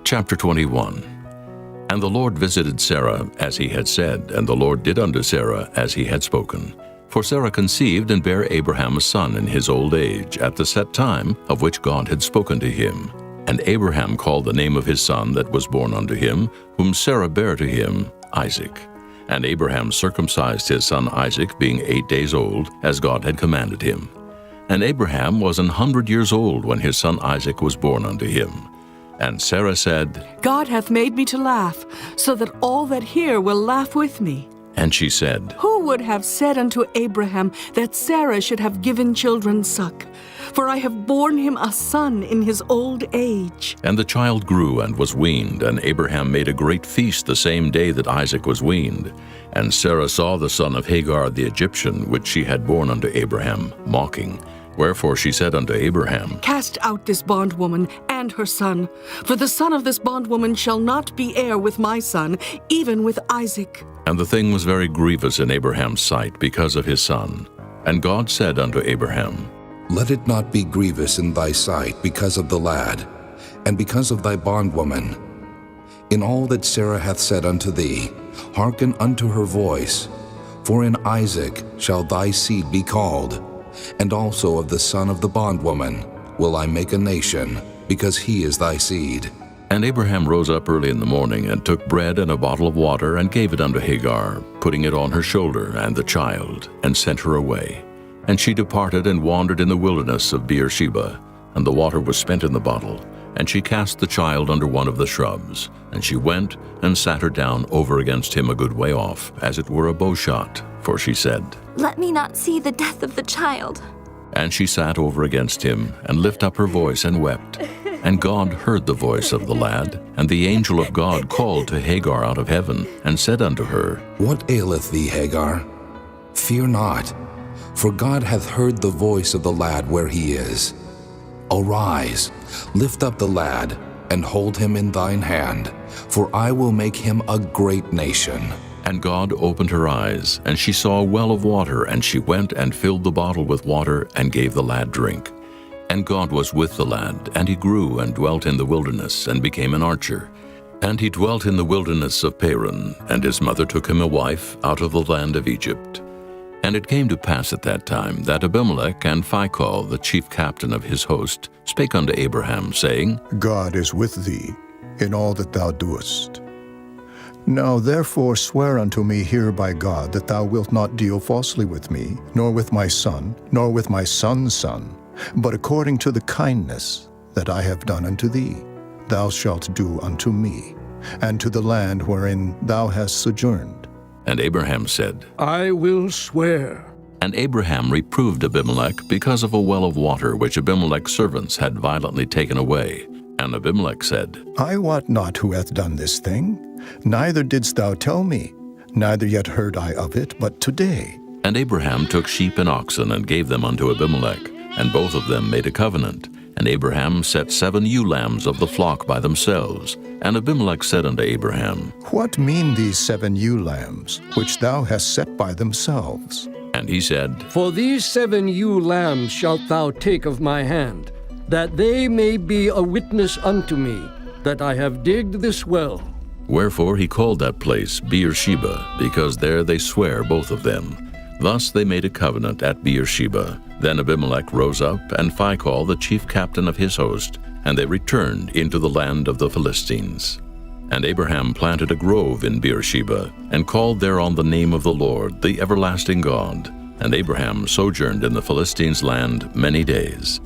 Chapter 21. And the Lord visited Sarah as he had said, and the Lord did unto Sarah as he had spoken. For Sarah conceived and bare Abraham a son in his old age, at the set time of which God had spoken to him. And Abraham called the name of his son that was born unto him, whom Sarah bare to him, Isaac. And Abraham circumcised his son Isaac, being 8 days old, as God had commanded him. And Abraham was 100 years old when his son Isaac was born unto him. And Sarah said, God hath made me to laugh, so that all that hear will laugh with me. And she said, Who would have said unto Abraham that Sarah should have given children suck? For I have borne him a son in his old age. And the child grew and was weaned, and Abraham made a great feast the same day that Isaac was weaned. And Sarah saw the son of Hagar the Egyptian, which she had borne unto Abraham, mocking. Wherefore she said unto Abraham, Cast out this bondwoman and her son, for the son of this bondwoman shall not be heir with my son, even with Isaac. And the thing was very grievous in Abraham's sight because of his son. And God said unto Abraham, Let it not be grievous in thy sight because of the lad, and because of thy bondwoman. In all that Sarah hath said unto thee, hearken unto her voice. For in Isaac shall thy seed be called, and also of the son of the bondwoman will I make a nation, because he is thy seed. And Abraham rose up early in the morning, and took bread and a bottle of water, and gave it unto Hagar, putting it on her shoulder and the child, and sent her away. And she departed and wandered in the wilderness of Beersheba, and the water was spent in the bottle. And she cast the child under one of the shrubs. And she went and sat her down over against him a good way off, as it were a bowshot. For she said, Let me not see the death of the child. And she sat over against him, and lifted up her voice and wept. And God heard the voice of the lad. And the angel of God called to Hagar out of heaven, and said unto her, What aileth thee, Hagar? Fear not, for God hath heard the voice of the lad where he is. Arise, lift up the lad, and hold him in thine hand, for I will make him a great nation. And God opened her eyes, and she saw a well of water, and she went and filled the bottle with water, and gave the lad drink. And God was with the lad, and he grew and dwelt in the wilderness, and became an archer. And he dwelt in the wilderness of Paran, and his mother took him a wife out of the land of Egypt. And it came to pass at that time that Abimelech and Phicol, the chief captain of his host, spake unto Abraham, saying, God is with thee in all that thou doest. Now therefore swear unto me here by God that thou wilt not deal falsely with me, nor with my son, nor with my son's son, but according to the kindness that I have done unto thee, thou shalt do unto me, and to the land wherein thou hast sojourned. And Abraham said, I will swear. And Abraham reproved Abimelech because of a well of water which Abimelech's servants had violently taken away. And Abimelech said, I wot not who hath done this thing, neither didst thou tell me, neither yet heard I of it, but today. And Abraham took sheep and oxen, and gave them unto Abimelech, and both of them made a covenant. And Abraham set 7 ewe lambs of the flock by themselves. And Abimelech said unto Abraham, What mean these 7 ewe lambs, which thou hast set by themselves? And he said, For these 7 ewe lambs shalt thou take of my hand, that they may be a witness unto me, that I have digged this well. Wherefore he called that place Beersheba, because there they sware both of them. Thus they made a covenant at Beersheba. Then Abimelech rose up, and Phicol the chief captain of his host, and they returned into the land of the Philistines. And Abraham planted a grove in Beersheba, and called thereon the name of the Lord, the everlasting God. And Abraham sojourned in the Philistines' land many days.